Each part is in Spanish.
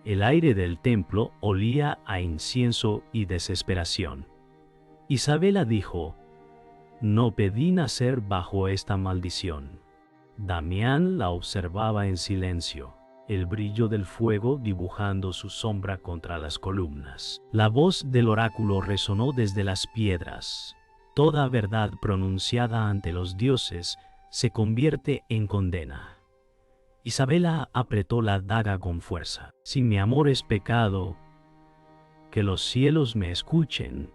El aire del templo olía a incienso y desesperación. Isabela dijo: «No pedí nacer bajo esta maldición». Damián la observaba en silencio, el brillo del fuego dibujando su sombra contra las columnas. La voz del oráculo resonó desde las piedras. Toda verdad pronunciada ante los dioses se convierte en condena. Isabela apretó la daga con fuerza. Si mi amor es pecado, que los cielos me escuchen.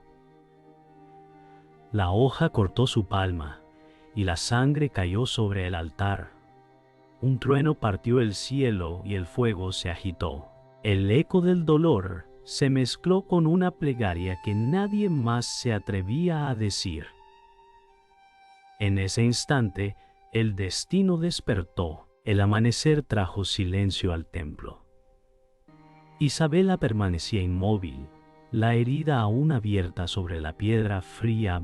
La hoja cortó su palma, y la sangre cayó sobre el altar. Un trueno partió el cielo y el fuego se agitó. El eco del dolor se mezcló con una plegaria que nadie más se atrevía a decir. En ese instante, el destino despertó. El amanecer trajo silencio al templo. Isabela permanecía inmóvil, la herida aún abierta sobre la piedra fría.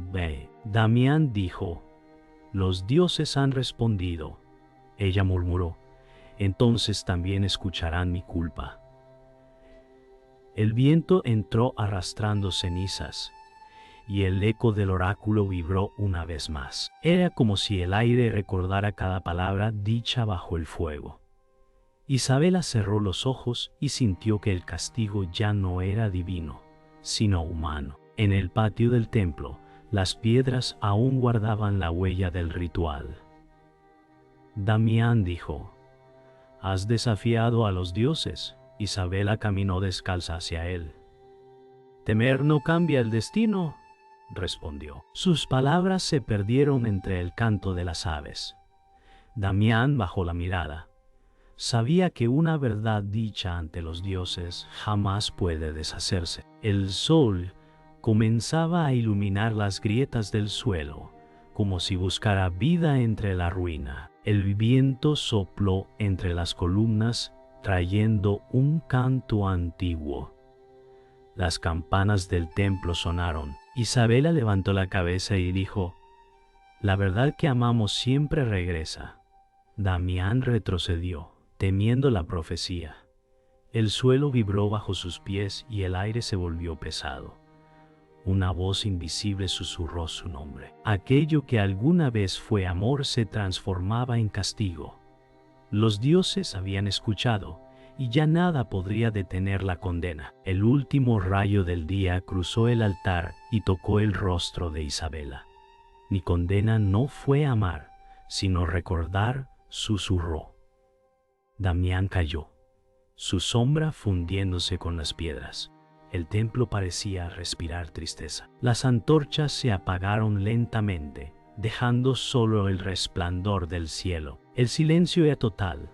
Damián dijo: «Los dioses han respondido». Ella murmuró: «Entonces también escucharán mi culpa». El viento entró arrastrando cenizas, y el eco del oráculo vibró una vez más. Era como si el aire recordara cada palabra dicha bajo el fuego. Isabela cerró los ojos y sintió que el castigo ya no era divino, sino humano. En el patio del templo, las piedras aún guardaban la huella del ritual. Damián dijo: «Has desafiado a los dioses». Isabela caminó descalza hacia él. «Temer no cambia el destino», respondió. Sus palabras se perdieron entre el canto de las aves. Damián bajó la mirada. Sabía que una verdad dicha ante los dioses jamás puede deshacerse. El sol comenzaba a iluminar las grietas del suelo, como si buscara vida entre la ruina. El viento sopló entre las columnas, trayendo un canto antiguo. Las campanas del templo sonaron. Isabela levantó la cabeza y dijo: «La verdad que amamos siempre regresa». Damián retrocedió, temiendo la profecía. El suelo vibró bajo sus pies y el aire se volvió pesado. Una voz invisible susurró su nombre. Aquello que alguna vez fue amor se transformaba en castigo. Los dioses habían escuchado, y ya nada podría detener la condena. El último rayo del día cruzó el altar y tocó el rostro de Isabela. «Mi condena no fue amar, sino recordar», susurró. Damián cayó, su sombra fundiéndose con las piedras. El templo parecía respirar tristeza. Las antorchas se apagaron lentamente, dejando solo el resplandor del cielo. El silencio era total,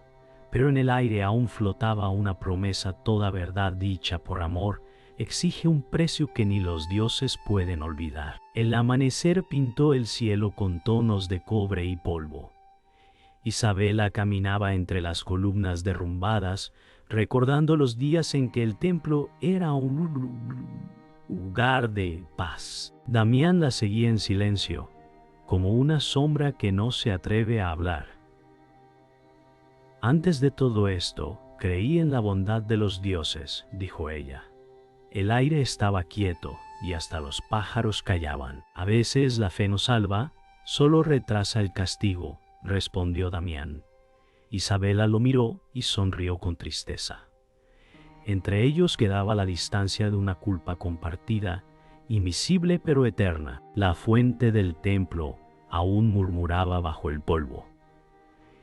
pero en el aire aún flotaba una promesa: toda verdad dicha por amor exige un precio que ni los dioses pueden olvidar. El amanecer pintó el cielo con tonos de cobre y polvo. Isabela caminaba entre las columnas derrumbadas, recordando los días en que el templo era un lugar de paz. Damián la seguía en silencio, como una sombra que no se atreve a hablar. «Antes de todo esto, creí en la bondad de los dioses», dijo ella. El aire estaba quieto y hasta los pájaros callaban. «A veces la fe no salva, solo retrasa el castigo», respondió Damián. Isabela lo miró y sonrió con tristeza. Entre ellos quedaba la distancia de una culpa compartida, invisible pero eterna. La fuente del templo aún murmuraba bajo el polvo.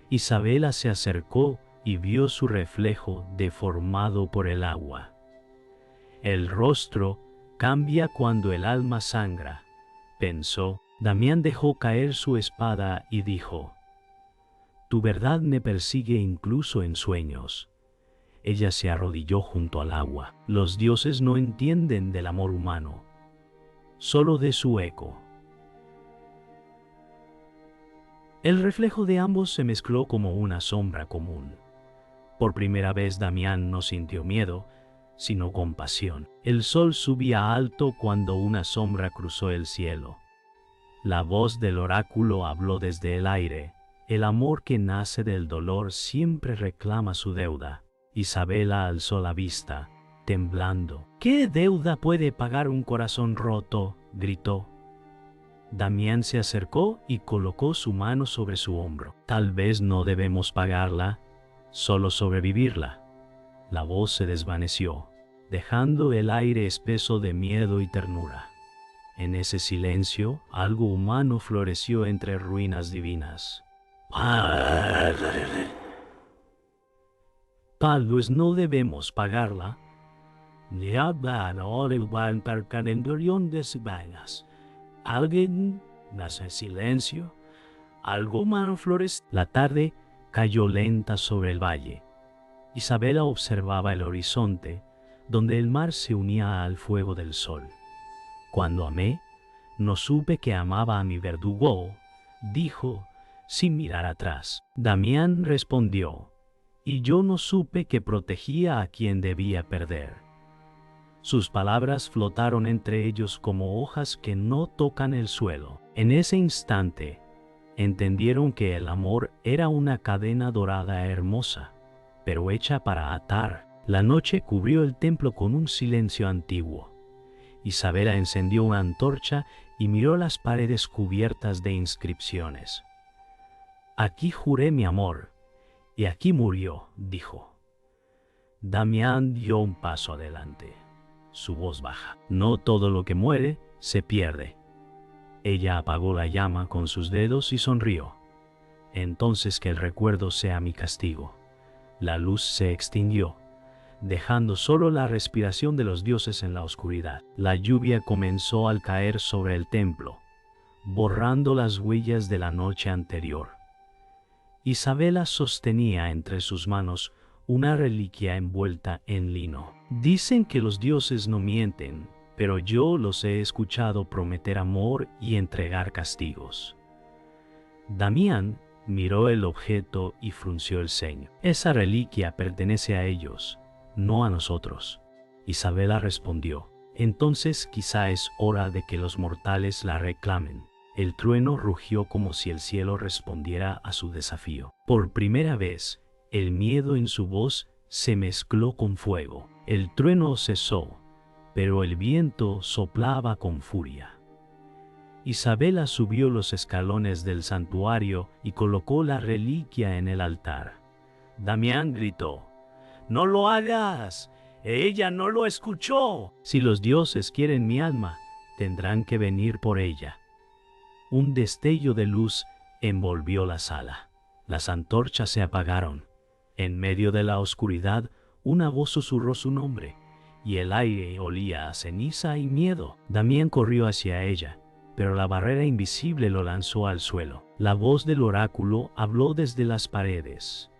Isabela se acercó y vio su reflejo deformado por el agua. «El rostro cambia cuando el alma sangra», pensó. Damián dejó caer su espada y dijo: «Tu verdad me persigue incluso en sueños». Ella se arrodilló junto al agua. Los dioses no entienden del amor humano, solo de su eco. El reflejo de ambos se mezcló como una sombra común. Por primera vez Damián no sintió miedo, sino compasión. El sol subía alto cuando una sombra cruzó el cielo. La voz del oráculo habló desde el aire: «El amor que nace del dolor siempre reclama su deuda». Isabela alzó la vista, temblando. ¿Qué deuda puede pagar un corazón roto?, gritó. Damián se acercó y colocó su mano sobre su hombro. Tal vez no debemos pagarla, solo sobrevivirla. La voz se desvaneció, dejando el aire espeso de miedo y ternura. En ese silencio, algo humano floreció entre ruinas divinas. Tal vez no debemos pagarla. Alguien nace silencio. Algo humano floreció. La tarde cayó lenta sobre el valle. Isabela observaba el horizonte, donde el mar se unía al fuego del sol. Cuando amé, no supe que amaba a mi verdugo, dijo, sin mirar atrás. Damián respondió, y yo no supe que protegía a quien debía perder. Sus palabras flotaron entre ellos como hojas que no tocan el suelo. En ese instante, entendieron que el amor era una cadena dorada hermosa, pero hecha para atar. La noche cubrió el templo con un silencio antiguo. Isabela encendió una antorcha y miró las paredes cubiertas de inscripciones. Aquí juré mi amor, y aquí murió, dijo. Damián dio un paso adelante, su voz baja. No todo lo que muere se pierde. Ella apagó la llama con sus dedos y sonrió. Entonces que el recuerdo sea mi castigo. La luz se extinguió, dejando solo la respiración de los dioses en la oscuridad. La lluvia comenzó a caer sobre el templo, borrando las huellas de la noche anterior. Isabela sostenía entre sus manos una reliquia envuelta en lino. Dicen que los dioses no mienten, pero yo los he escuchado prometer amor y entregar castigos. Damián miró el objeto y frunció el ceño. Esa reliquia pertenece a ellos, no a nosotros. Isabela respondió, entonces quizá es hora de que los mortales la reclamen. El trueno rugió como si el cielo respondiera a su desafío. Por primera vez, el miedo en su voz se mezcló con fuego. El trueno cesó, pero el viento soplaba con furia. Isabela subió los escalones del santuario y colocó la reliquia en el altar. Damián gritó, «¡No lo hagas! ¡Ella no lo escuchó! Si los dioses quieren mi alma, tendrán que venir por ella». Un destello de luz envolvió la sala. Las antorchas se apagaron. En medio de la oscuridad, una voz susurró su nombre, y el aire olía a ceniza y miedo. Damián corrió hacia ella, pero la barrera invisible lo lanzó al suelo. La voz del oráculo habló desde las paredes.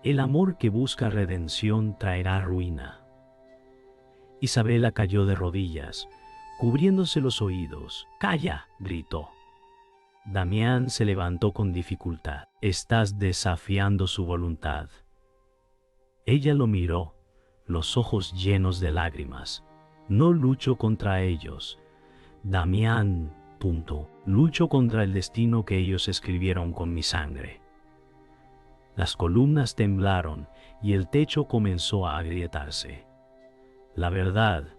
El amor que busca redención traerá ruina. Isabela cayó de rodillas, cubriéndose los oídos. «¡Calla!», gritó. Damián se levantó con dificultad. «Estás desafiando su voluntad». Ella lo miró, los ojos llenos de lágrimas. «No lucho contra ellos, Damián, lucho contra el destino que ellos escribieron con mi sangre». Las columnas temblaron y el techo comenzó a agrietarse. La verdad,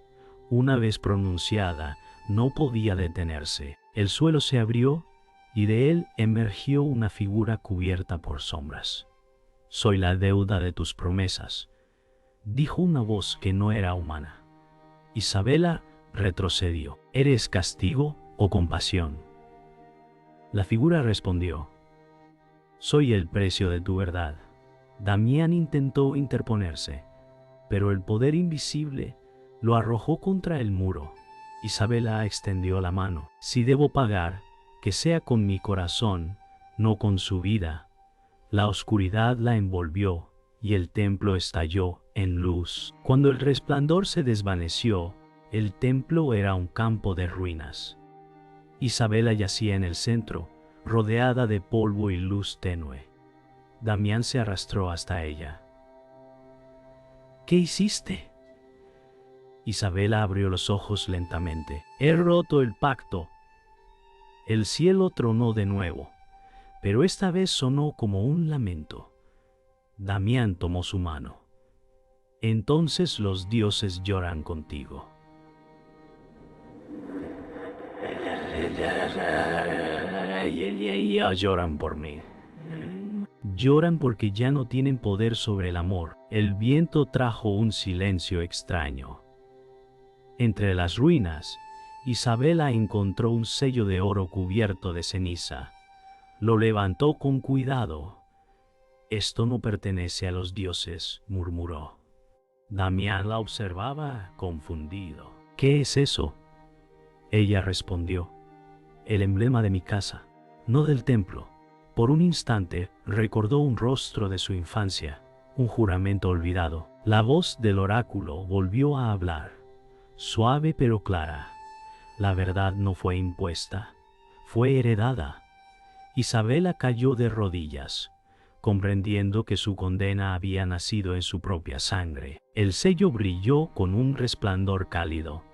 una vez pronunciada, no podía detenerse. El suelo se abrió y de él emergió una figura cubierta por sombras. «Soy la deuda de tus promesas», dijo una voz que no era humana. Isabela retrocedió. «¿Eres castigo o compasión?». La figura respondió, «Soy el precio de tu verdad». Damián intentó interponerse, pero el poder invisible lo arrojó contra el muro. Isabela extendió la mano. «Si debo pagar, que sea con mi corazón, no con su vida». La oscuridad la envolvió y el templo estalló en luz. Cuando el resplandor se desvaneció, el templo era un campo de ruinas. Isabela yacía en el centro, rodeada de polvo y luz tenue. Damián se arrastró hasta ella. «¿Qué hiciste?». Isabela abrió los ojos lentamente. «He roto el pacto». El cielo tronó de nuevo, pero esta vez sonó como un lamento. Damián tomó su mano. Entonces los dioses lloran contigo. Lloran por mí. Lloran porque ya no tienen poder sobre el amor. El viento trajo un silencio extraño. Entre las ruinas, Isabela encontró un sello de oro cubierto de ceniza. Lo levantó con cuidado. Esto no pertenece a los dioses, murmuró. Damián la observaba, confundido. ¿Qué es eso? Ella respondió. El emblema de mi casa, no del templo. Por un instante recordó un rostro de su infancia, un juramento olvidado. La voz del oráculo volvió a hablar, suave pero clara. La verdad no fue impuesta, fue heredada. Isabela cayó de rodillas, comprendiendo que su condena había nacido en su propia sangre. El sello brilló con un resplandor cálido.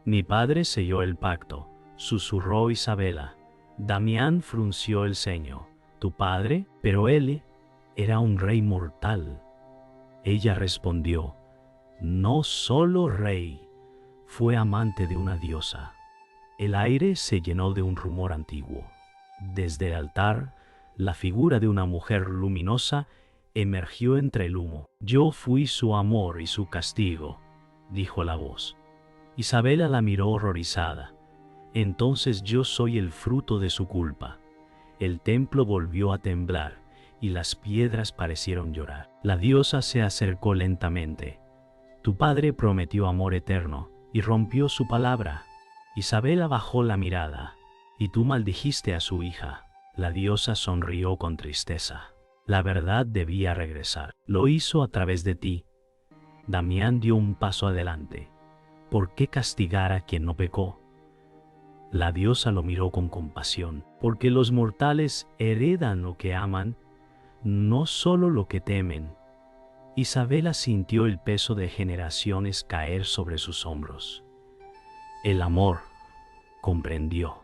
Mi padre selló el pacto, susurró Isabela. Damián frunció el ceño. ¿Tu padre? Pero él era un rey mortal. Ella respondió, no solo rey, fue amante de una diosa. El aire se llenó de un rumor antiguo. Desde el altar, la figura de una mujer luminosa emergió entre el humo. Yo fui su amor y su castigo, dijo la voz. Isabela la miró horrorizada. Entonces yo soy el fruto de su culpa. El templo volvió a temblar y las piedras parecieron llorar. La diosa se acercó lentamente. Tu padre prometió amor eterno y rompió su palabra. Isabela bajó la mirada. Y tú maldijiste a su hija. La diosa sonrió con tristeza. La verdad debía regresar. Lo hizo a través de ti. Damián dio un paso adelante. ¿Por qué castigar a quien no pecó? La diosa lo miró con compasión, porque los mortales heredan lo que aman, no solo lo que temen. Isabela sintió el peso de generaciones caer sobre sus hombros. El amor, comprendió,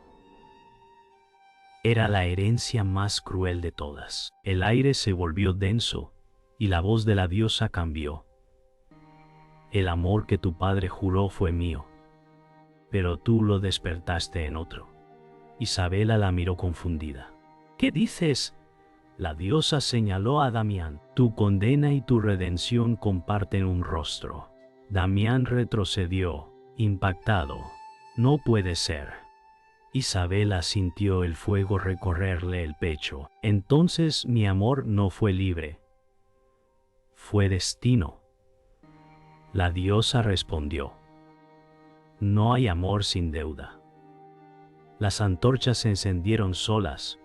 era la herencia más cruel de todas. El aire se volvió denso y la voz de la diosa cambió. El amor que tu padre juró fue mío, pero tú lo despertaste en otro. Isabela la miró confundida. ¿Qué dices? La diosa señaló a Damián. Tu condena y tu redención comparten un rostro. Damián retrocedió, impactado. No puede ser. Isabela sintió el fuego recorrerle el pecho. Entonces mi amor no fue libre. Fue destino. La diosa respondió. No hay amor sin deuda. Las antorchas se encendieron solas,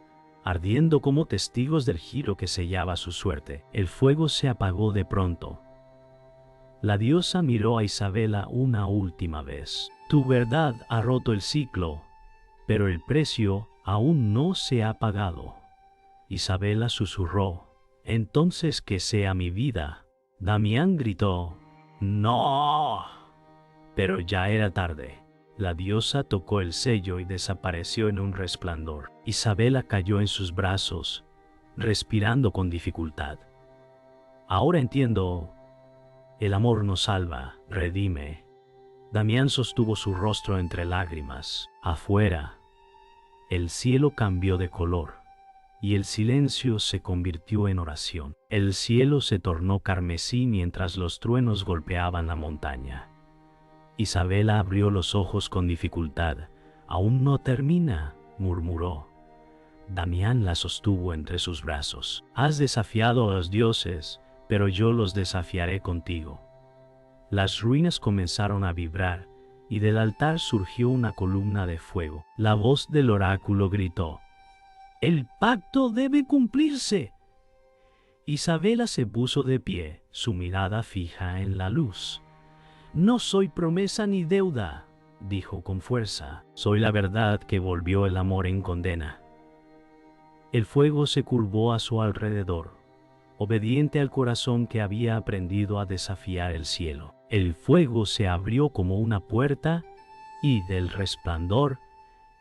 ardiendo como testigos del giro que sellaba su suerte. El fuego se apagó de pronto. La diosa miró a Isabela una última vez. Tu verdad ha roto el ciclo, pero el precio aún no se ha pagado. Isabela susurró. Entonces que sea mi vida. Damián gritó. ¡No! Pero ya era tarde. La diosa tocó el sello y desapareció en un resplandor. Isabela cayó en sus brazos, respirando con dificultad. Ahora entiendo. El amor nos salva, redime. Damián sostuvo su rostro entre lágrimas. Afuera, el cielo cambió de color y el silencio se convirtió en oración. El cielo se tornó carmesí mientras los truenos golpeaban la montaña. Isabela abrió los ojos con dificultad. «Aún no termina», murmuró. Damián la sostuvo entre sus brazos. «Has desafiado a los dioses, pero yo los desafiaré contigo». Las ruinas comenzaron a vibrar, y del altar surgió una columna de fuego. La voz del oráculo gritó: «¡El pacto debe cumplirse!». Isabela se puso de pie, su mirada fija en la luz. «No soy promesa ni deuda», dijo con fuerza. «Soy la verdad que volvió el amor en condena». El fuego se curvó a su alrededor, obediente al corazón que había aprendido a desafiar el cielo. El fuego se abrió como una puerta y del resplandor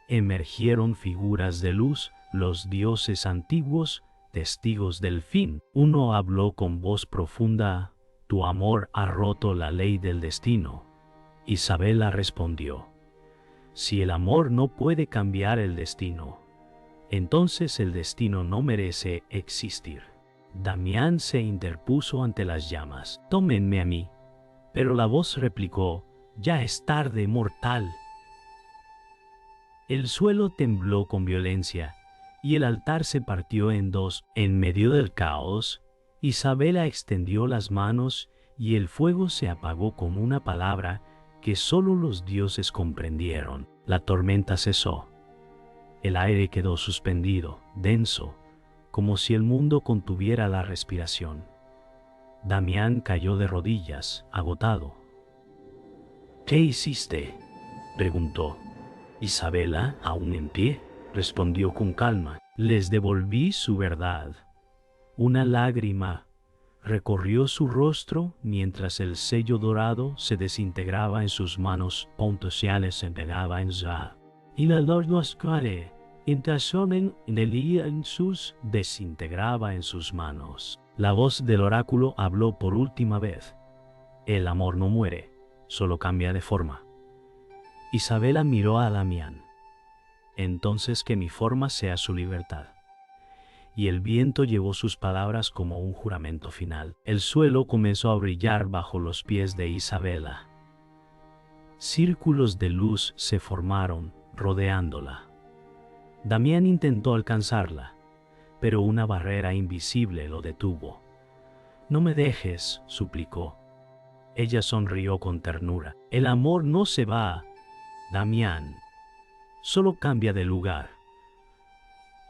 emergieron figuras de luz, los dioses antiguos testigos del fin. Uno habló con voz profunda: tu amor ha roto la ley del destino. Isabela respondió: si el amor no puede cambiar el destino, entonces el destino no merece existir. Damián se interpuso ante las llamas: tómenme a mí. Pero la voz replicó: ya es tarde, mortal. El suelo tembló con violencia y el altar se partió en dos. En medio del caos, Isabela extendió las manos y el fuego se apagó con una palabra que solo los dioses comprendieron. La tormenta cesó. El aire quedó suspendido, denso, como si el mundo contuviera la respiración. Damián cayó de rodillas, agotado. ¿Qué hiciste?, preguntó. Isabela, aún en pie, respondió con calma: les devolví su verdad. Una lágrima recorrió su rostro mientras el sello dorado se desintegraba en sus manos. Pontosiales se pegaba en Za. Y la Lordoscare, Intasonen en sus desintegraba en sus manos. La voz del oráculo habló por última vez: el amor no muere, solo cambia de forma. Isabela miró a Damián: entonces que mi forma sea su libertad. Y el viento llevó sus palabras como un juramento final. El suelo comenzó a brillar bajo los pies de Isabela. Círculos de luz se formaron, rodeándola. Damián intentó alcanzarla, pero una barrera invisible lo detuvo. No me dejes, suplicó. Ella sonrió con ternura. El amor no se va, Damián, solo cambia de lugar.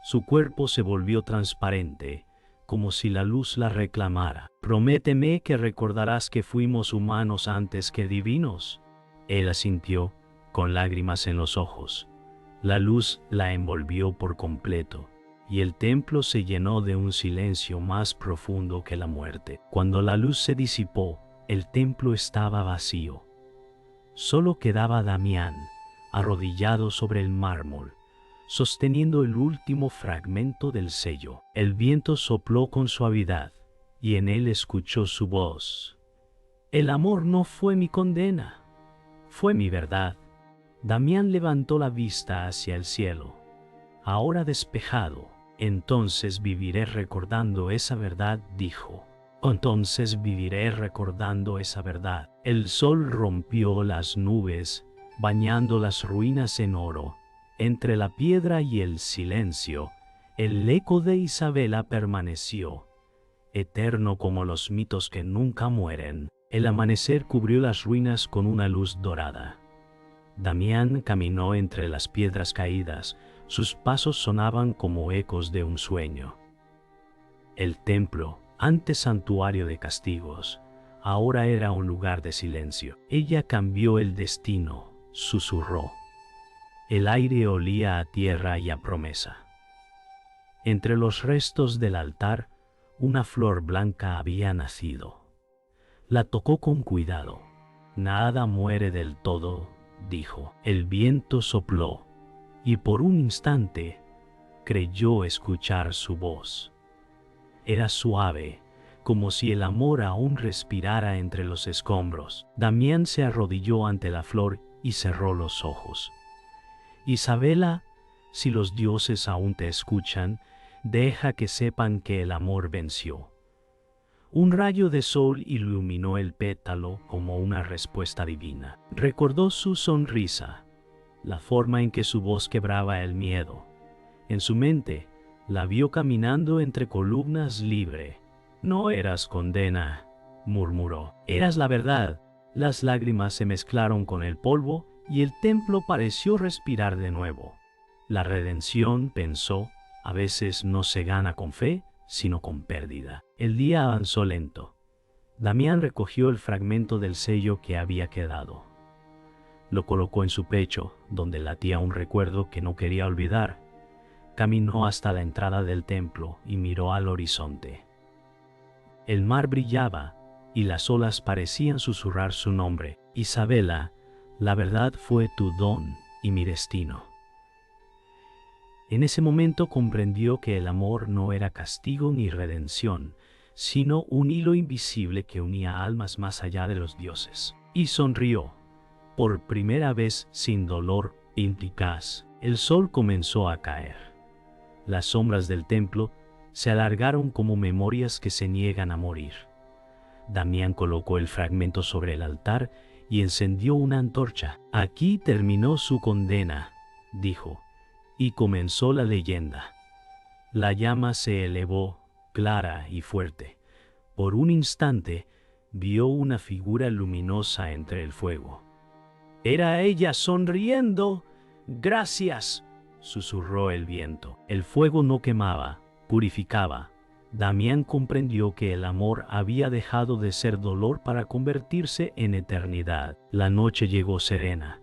Su cuerpo se volvió transparente, como si la luz la reclamara. Prométeme que recordarás que fuimos humanos antes que divinos. Él asintió, con lágrimas en los ojos. La luz la envolvió por completo, y el templo se llenó de un silencio más profundo que la muerte. Cuando la luz se disipó, el templo estaba vacío. Solo quedaba Damián, arrodillado sobre el mármol, sosteniendo el último fragmento del sello. El viento sopló con suavidad, y en él escuchó su voz: el amor no fue mi condena, fue mi verdad. Damián levantó la vista hacia el cielo. Ahora despejado, entonces viviré recordando esa verdad, dijo. Entonces viviré recordando esa verdad. El sol rompió las nubes, bañando las ruinas en oro. Entre la piedra y el silencio, el eco de Isabela permaneció, eterno como los mitos que nunca mueren. El amanecer cubrió las ruinas con una luz dorada. Damián caminó entre las piedras caídas, sus pasos sonaban como ecos de un sueño. El templo, antes santuario de castigos, ahora era un lugar de silencio. Ella cambió el destino, susurró. El aire olía a tierra y a promesa. Entre los restos del altar, una flor blanca había nacido. La tocó con cuidado. Nada muere del todo, dijo. El viento sopló, y por un instante creyó escuchar su voz. Era suave, como si el amor aún respirara entre los escombros. Damián se arrodilló ante la flor y cerró los ojos. Isabela, si los dioses aún te escuchan, deja que sepan que el amor venció. Un rayo de sol iluminó el pétalo como una respuesta divina. Recordó su sonrisa, la forma en que su voz quebraba el miedo. En su mente, la vio caminando entre columnas libre. No eras condena, murmuró. Eras la verdad. Las lágrimas se mezclaron con el polvo y el templo pareció respirar de nuevo. La redención, pensó, a veces no se gana con fe, sino con pérdida. El día avanzó lento. Damián recogió el fragmento del sello que había quedado. Lo colocó en su pecho, donde latía un recuerdo que no quería olvidar. Caminó hasta la entrada del templo y miró al horizonte. El mar brillaba y las olas parecían susurrar su nombre. Isabela, la verdad fue tu don y mi destino. En ese momento comprendió que el amor no era castigo ni redención, sino un hilo invisible que unía almas más allá de los dioses. Y sonrió, por primera vez sin dolor ineficaz. El sol comenzó a caer. Las sombras del templo se alargaron como memorias que se niegan a morir. Damián colocó el fragmento sobre el altar y encendió una antorcha. Aquí terminó su condena, dijo, y comenzó la leyenda. La llama se elevó, clara y fuerte. Por un instante, vio una figura luminosa entre el fuego. «Era ella sonriendo. Gracias», susurró el viento. El fuego no quemaba, purificaba. Damián comprendió que el amor había dejado de ser dolor para convertirse en eternidad. La noche llegó serena.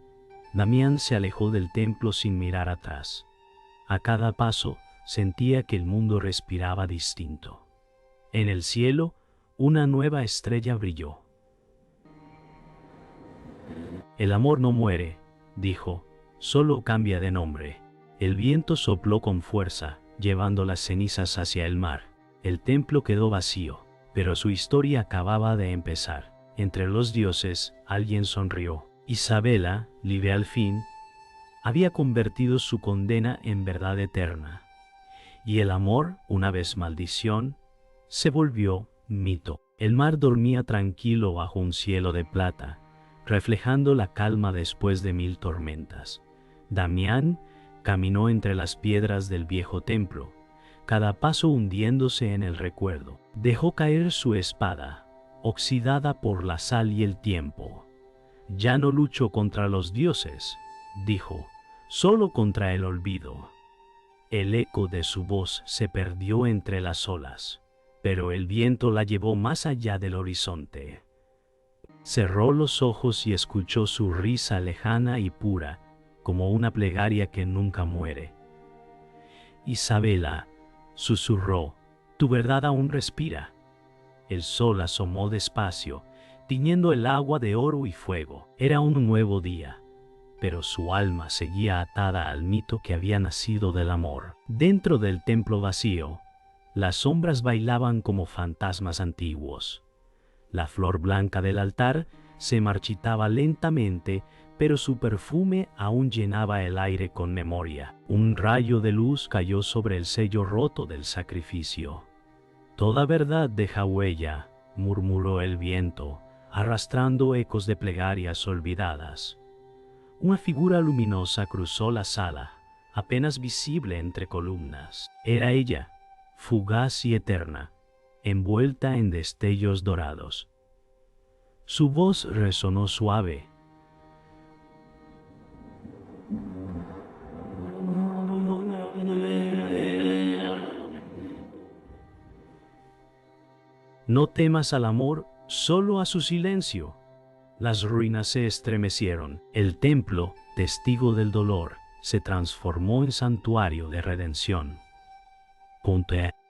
Damián se alejó del templo sin mirar atrás. A cada paso sentía que el mundo respiraba distinto. En el cielo, una nueva estrella brilló. «El amor no muere», dijo, «solo cambia de nombre». El viento sopló con fuerza, llevando las cenizas hacia el mar. El templo quedó vacío, pero su historia acababa de empezar. Entre los dioses, alguien sonrió. Isabela, libre al fin, había convertido su condena en verdad eterna. Y el amor, una vez maldición, se volvió mito. El mar dormía tranquilo bajo un cielo de plata, reflejando la calma después de 1000 tormentas. Damián caminó entre las piedras del viejo templo, cada paso hundiéndose en el recuerdo. Dejó caer su espada, oxidada por la sal y el tiempo. «Ya no lucho contra los dioses», dijo, «solo contra el olvido». El eco de su voz se perdió entre las olas, pero el viento la llevó más allá del horizonte. Cerró los ojos y escuchó su risa lejana y pura, como una plegaria que nunca muere. «Isabela», susurró, «tu verdad aún respira». El sol asomó despacio, tiñendo el agua de oro y fuego. Era un nuevo día, pero su alma seguía atada al mito que había nacido del amor. Dentro del templo vacío, las sombras bailaban como fantasmas antiguos. La flor blanca del altar se marchitaba lentamente, pero su perfume aún llenaba el aire con memoria. Un rayo de luz cayó sobre el sello roto del sacrificio. «Toda verdad deja huella», murmuró el viento, arrastrando ecos de plegarias olvidadas. Una figura luminosa cruzó la sala, apenas visible entre columnas. Era ella, fugaz y eterna, envuelta en destellos dorados. Su voz resonó suave. «No temas al amor, solo a su silencio». Las ruinas se estremecieron. El templo, testigo del dolor, se transformó en santuario de redención.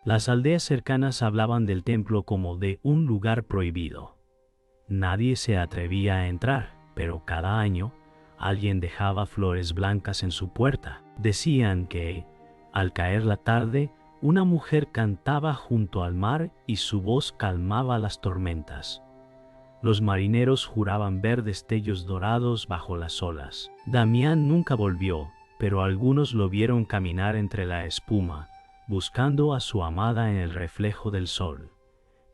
Las aldeas cercanas hablaban del templo como de un lugar prohibido. Nadie se atrevía a entrar, pero cada año alguien dejaba flores blancas en su puerta. Decían que, al caer la tarde, una mujer cantaba junto al mar y su voz calmaba las tormentas. Los marineros juraban ver destellos dorados bajo las olas. Damián nunca volvió, pero algunos lo vieron caminar entre la espuma, buscando a su amada en el reflejo del sol.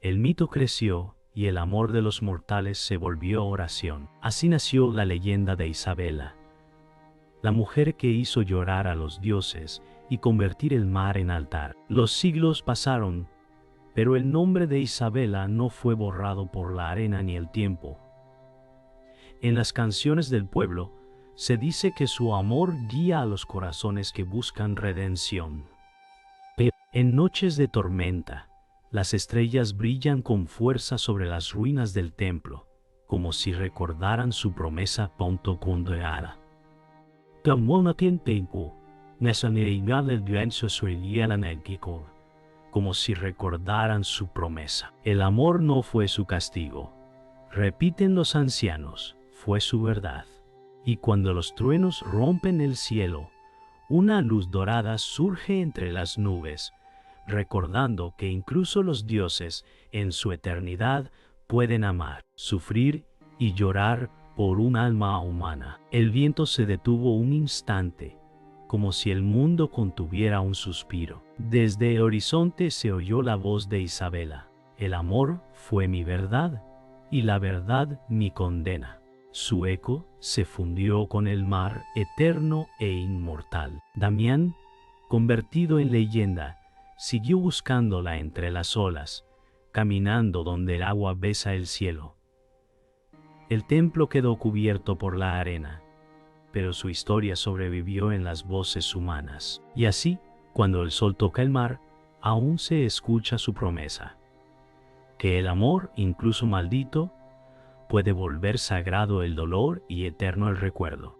El mito creció y el amor de los mortales se volvió oración. Así nació la leyenda de Isabela, la mujer que hizo llorar a los dioses y convertir el mar en altar. Los siglos pasaron, pero el nombre de Isabela no fue borrado por la arena ni el tiempo. En las canciones del pueblo se dice que su amor guía a los corazones que buscan redención. Pero en noches de tormenta, las estrellas brillan con fuerza sobre las ruinas del templo, como si recordaran su promesa pontocondeada. Como si recordaran su promesa. El amor no fue su castigo. Repiten los ancianos, fue su verdad. Y cuando los truenos rompen el cielo, Una luz dorada surge entre las nubes, recordando que incluso los dioses, en su eternidad, pueden amar, sufrir y llorar por un alma humana. El viento se detuvo un instante, como si el mundo contuviera un suspiro. Desde el horizonte se oyó la voz de Isabela. El amor fue mi verdad, y la verdad mi condena. Su eco se fundió con el mar eterno e inmortal. Damián, convertido en leyenda, siguió buscándola entre las olas, caminando donde el agua besa el cielo. El templo quedó cubierto por la arena, pero su historia sobrevivió en las voces humanas. Y así, cuando el sol toca el mar, aún se escucha su promesa, que el amor, incluso maldito, puede volver sagrado el dolor y eterno el recuerdo.